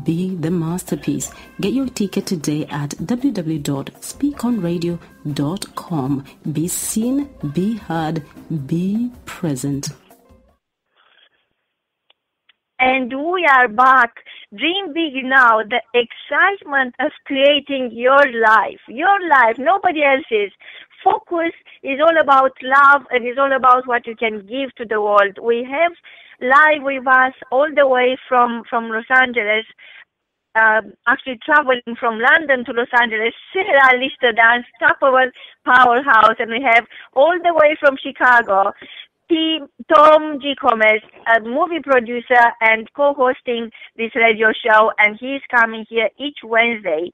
be the masterpiece. Get your ticket today at www.SpeakonRadio.com. Be seen, be heard, be present. And we are back. Dream big now. The excitement of creating your life, nobody else's. Focus is all about love and is all about what you can give to the world. We have live with us all the way from Los Angeles, actually traveling from London to Los Angeles, Sarah Lister, the unstoppable powerhouse, and we have all the way from Chicago, Tom G. Gomez, a movie producer and co-hosting this radio show, and he's coming here each Wednesday.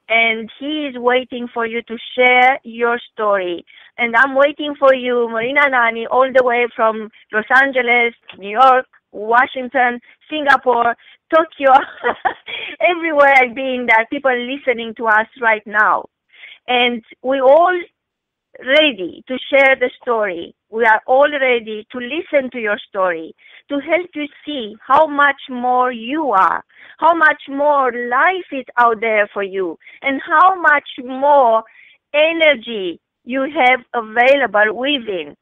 And he is waiting for you to share your story. And I'm waiting for you, Marina Nani, all the way from Los Angeles, New York, Washington, Singapore, Tokyo, everywhere I've been, there are people listening to us right now. And we're all ready to share the story. We are all ready to listen to your story, to help you see how much more you are, how much more life is out there for you, and how much more energy you have available within,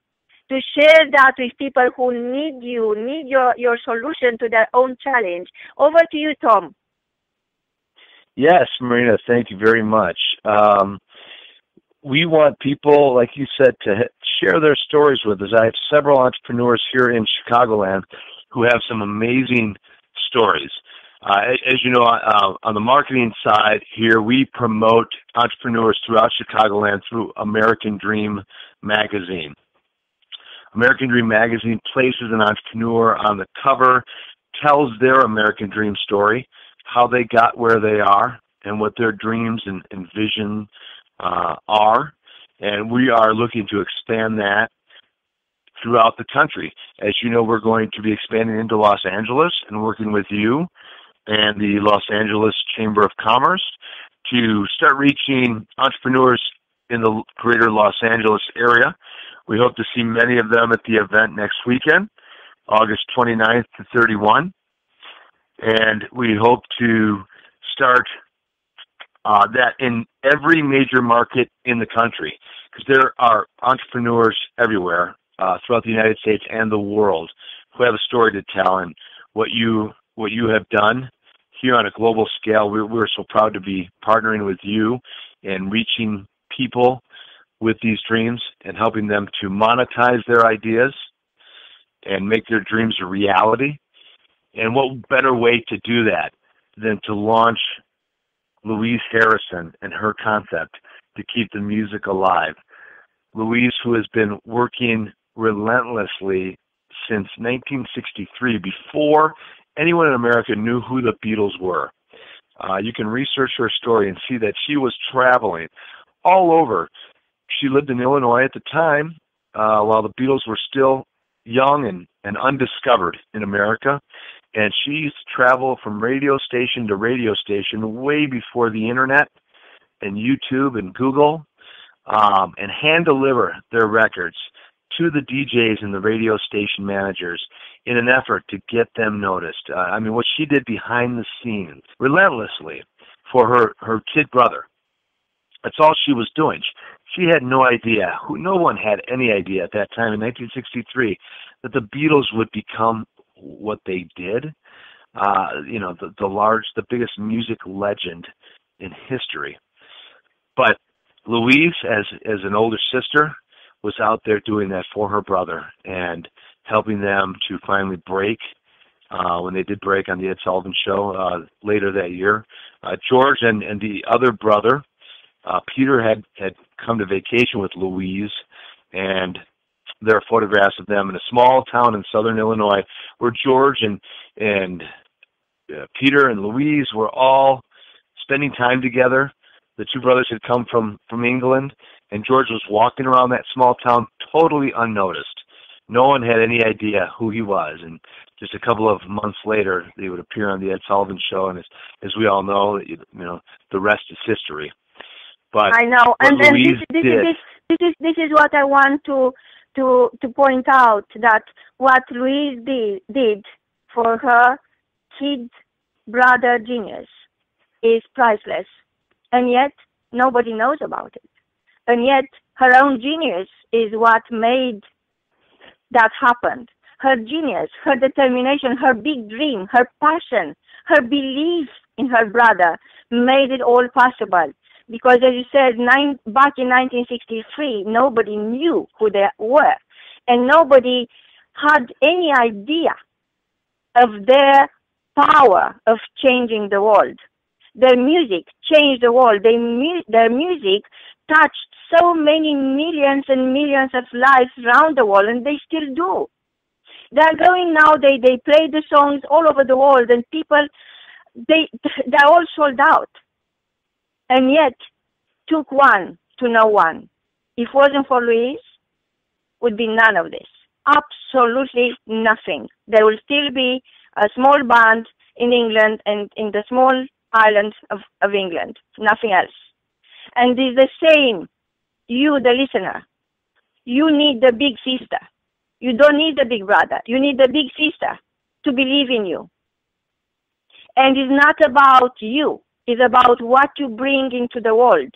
to share that with people who need you, need your solution to their own challenge. Over to you, Tom. Yes, Marina, thank you very much. We want people, like you said, to share their stories with us. I have several entrepreneurs here in Chicagoland who have some amazing stories. As you know, on the marketing side here, we promote entrepreneurs throughout Chicagoland through American Dream Magazine. American Dream Magazine places an entrepreneur on the cover, tells their American Dream story, how they got where they are, and what their dreams and vision are, and we are looking to expand that throughout the country. As you know, we're going to be expanding into Los Angeles and working with you and the Los Angeles Chamber of Commerce to start reaching entrepreneurs in the greater Los Angeles area. We hope to see many of them at the event next weekend, August 29th to 31, and we hope to start that in every major market in the country, because there are entrepreneurs everywhere throughout the United States and the world who have a story to tell. And what you have done here on a global scale, we're so proud to be partnering with you and reaching people with these dreams and helping them to monetize their ideas and make their dreams a reality. And what better way to do that than to launch Louise Harrison and her concept to keep the music alive. Louise, who has been working relentlessly since 1963, before anyone in America knew who the Beatles were. You can research her story and see that she was traveling all over. She lived in Illinois at the time, while the Beatles were still young and undiscovered in America. And she used to travel from radio station to radio station way before the internet and YouTube and Google, and hand-deliver their records to the DJs and the radio station managers in an effort to get them noticed. What she did behind the scenes, relentlessly, for her kid brother. That's all she was doing. She had no idea, no one had any idea at that time in 1963, that the Beatles would become what they did. The biggest music legend in history. But Louise, as an older sister, was out there doing that for her brother and helping them to finally break when they did break on the Ed Sullivan Show later that year. George and the other brother, Peter, had come to vacation with Louise, and there are photographs of them in a small town in southern Illinois where George and Peter and Louise were all spending time together. The two brothers had come from England, and George was walking around that small town totally unnoticed. No one had any idea who he was, and just a couple of months later, they would appear on the Ed Sullivan Show, and as we all know, the rest is history. But I know, and Louise this is what I want to point out, that what Louise did for her kids brother genius is priceless. And yet, nobody knows about it. And yet, her own genius is what made that happen. Her genius, her determination, her big dream, her passion, her belief in her brother made it all possible. Because as you said, back in 1963, nobody knew who they were. And nobody had any idea of their power of changing the world. Their music changed the world. Their music touched so many millions and millions of lives around the world, and they still do. They're going now, they play the songs all over the world, and people, they're all sold out. And yet, took one to know one. If it wasn't for Louise, would be none of this. Absolutely nothing. There will still be a small band in England and in the small island of England. Nothing else. And it's the same, you, the listener. You need the big sister. You don't need the big brother. You need the big sister to believe in you. And it's not about you. It's about what you bring into the world.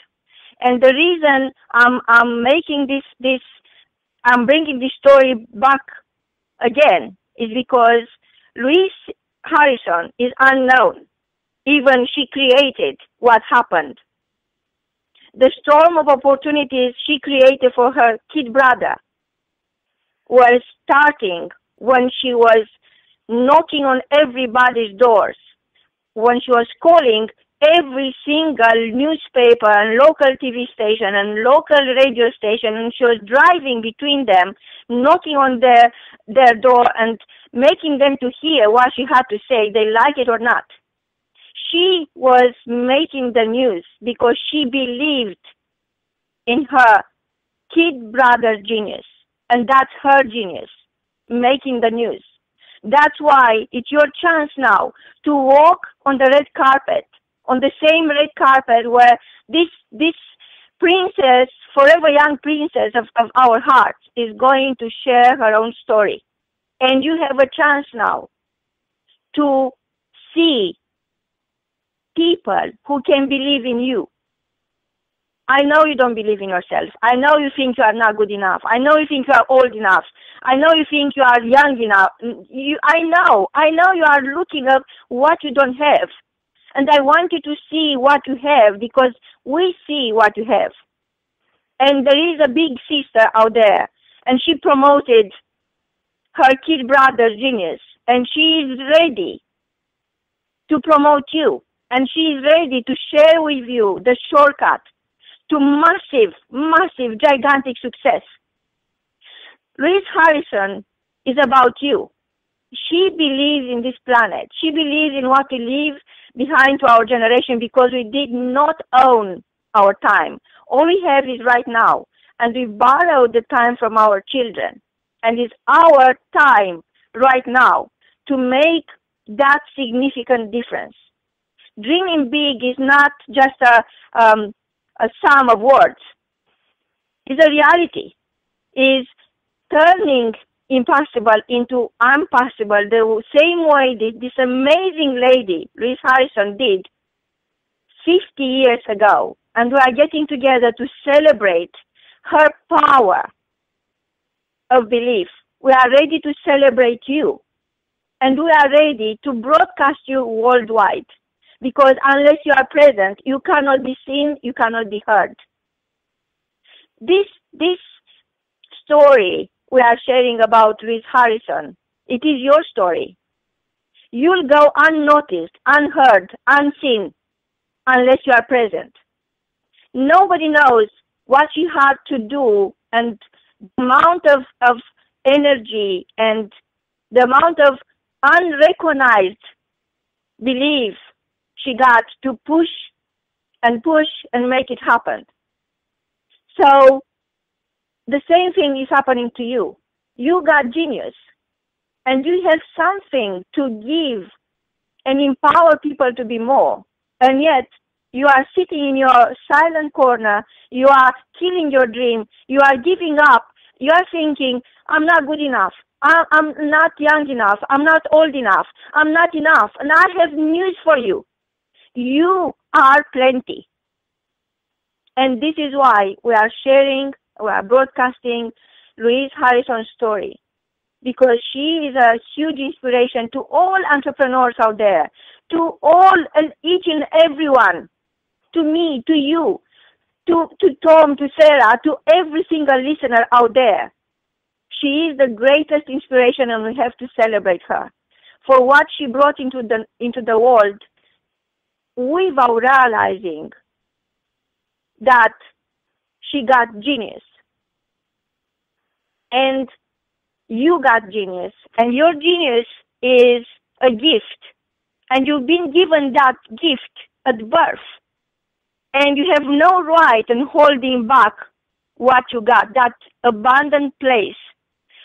And the reason I'm making I'm bringing this story back again is because Louise Harrison is unknown. Even she created what happened. The storm of opportunities she created for her kid brother was starting when she was knocking on everybody's doors, when she was calling every single newspaper and local TV station and local radio station, and she was driving between them, knocking on their door and making them to hear what she had to say, they like it or not. She was making the news because she believed in her kid brother's genius, and that's her genius, making the news. That's why it's your chance now to walk on the red carpet, on the same red carpet where this princess, forever young princess of our hearts, is going to share her own story. And you have a chance now to see people who can believe in you. I know you don't believe in yourself. I know you think you are not good enough. I know you think you are old enough. I know you think you are young enough. I know you are looking at what you don't have. And I want you to see what you have, because we see what you have. And there is a big sister out there, and she promoted her kid brother's genius, and she is ready to promote you, and she is ready to share with you the shortcut to massive, gigantic success. Louise Harrison is about you. She believes in this planet. She believes in what we leave behind to our generation, because we did not own our time. All we have is right now, and we borrowed the time from our children. And it's our time right now to make that significant difference. Dreaming big is not just a sum of words. It's a reality. It's turning impossible into impossible, the same way this amazing lady, Louise Harrison, did 50 years ago. And we are getting together to celebrate her power of belief. We are ready to celebrate you. And we are ready to broadcast you worldwide. Because unless you are present, you cannot be seen, you cannot be heard. This story we are sharing about Louise Harrison, it is your story. You'll go unnoticed, unheard, unseen, unless you are present. Nobody knows what you had to do, and the amount of energy and the amount of unrecognized belief she got to push and make it happen. So the same thing is happening to you. You got genius, and you have something to give and empower people to be more. And yet, you are sitting in your silent corner, you are killing your dream, you are giving up, you are thinking, I'm not good enough, I'm not young enough. I'm not old enough. I'm not enough. And I have news for you. You are plenty. And this is why we are broadcasting Louise Harrison's story. Because she is a huge inspiration to all entrepreneurs out there, to all and each and everyone, to me, to you, to Tom, to Sarah, to every single listener out there. She is the greatest inspiration, and we have to celebrate her for what she brought into the world without realizing that she got genius. And you got genius, and your genius is a gift, and you've been given that gift at birth, and you have no right in holding back what you got, that abundant place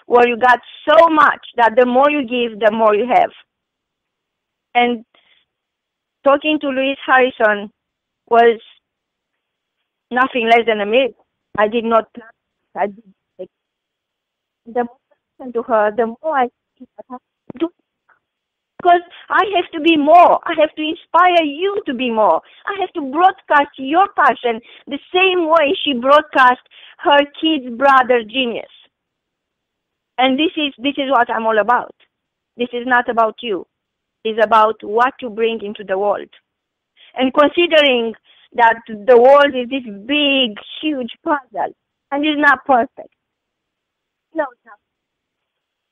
where you got so much that the more you give, the more you have. And talking to Louise Harrison was nothing less than a miracle. I did not plan. I did. The more I listen to her, the more I see what I have to do. Because I have to be more. I have to inspire you to be more. I have to broadcast your passion the same way she broadcast her kid's brother genius. And this is what I'm all about. This is not about you. It's about what you bring into the world. And considering that the world is this big, huge puzzle, and it's not perfect. No, it's not.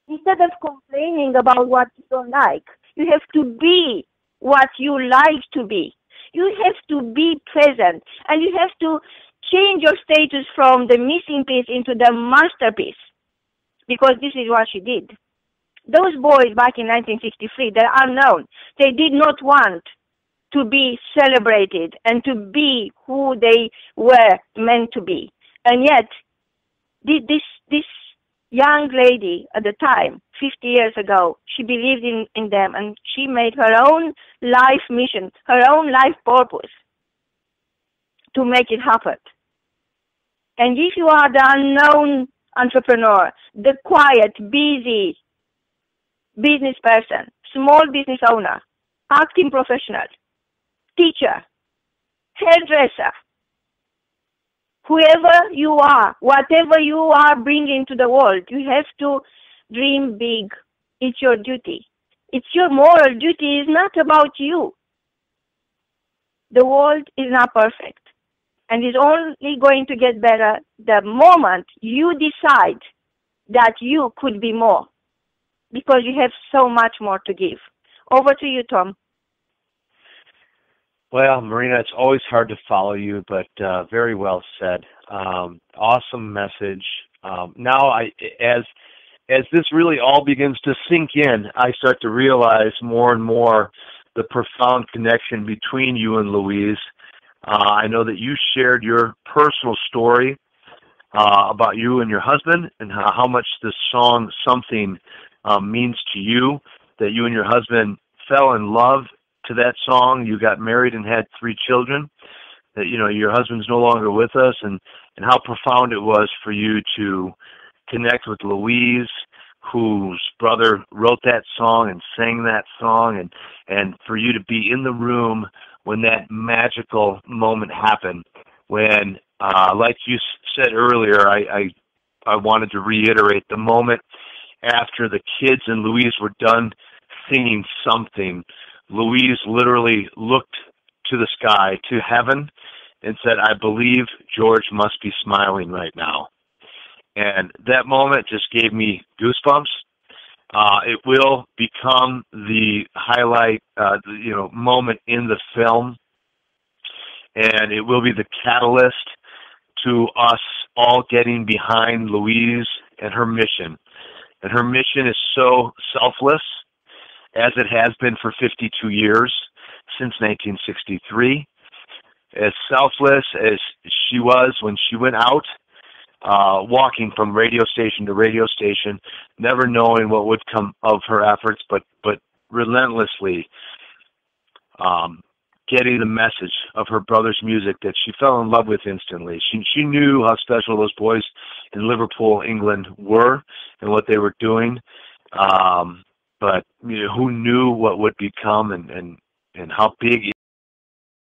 Instead of complaining about what you don't like, you have to be what you like to be. You have to be present, and you have to change your status from the missing piece into the masterpiece, because this is what she did. Those boys back in 1963, they're unknown. They did not want to be celebrated and to be who they were meant to be. And yet, this young lady at the time, 50 years ago, she believed in them, and she made her own life mission, her own life purpose to make it happen. And if you are the unknown entrepreneur, the quiet, busy business person, small business owner, acting professional, teacher, hairdresser, whoever you are, whatever you are bringing to the world, you have to dream big. It's your duty. It's your moral duty. It's not about you. The world is not perfect, and it's only going to get better the moment you decide that you could be more, because you have so much more to give. Over to you, Tom. Well, Marina, it's always hard to follow you, but very well said. Awesome message. Now, as this really all begins to sink in, I start to realize more and more the profound connection between you and Louise. I know that you shared your personal story about you and your husband, and how much this song "Something" means to you. That you and your husband fell in love to that song. You got married and had 3 children. That your husband's no longer with us, and how profound it was for you to connect with Louise, whose brother wrote that song and sang that song, and for you to be in the room when that magical moment happened. When, like you said earlier, I wanted to reiterate the moment after the kids and Louise were done singing "Something." Louise literally looked to the sky, to heaven, and said, "I believe George must be smiling right now." And that moment just gave me goosebumps. It will become the highlight, moment in the film, and it will be the catalyst to us all getting behind Louise and her mission. And her mission is so selfless, as it has been for 52 years, since 1963. As selfless as she was when she went out, walking from radio station to radio station, never knowing what would come of her efforts, but relentlessly getting the message of her brother's music that she fell in love with instantly. She knew how special those boys in Liverpool, England were and what they were doing. But who knew what would become and how big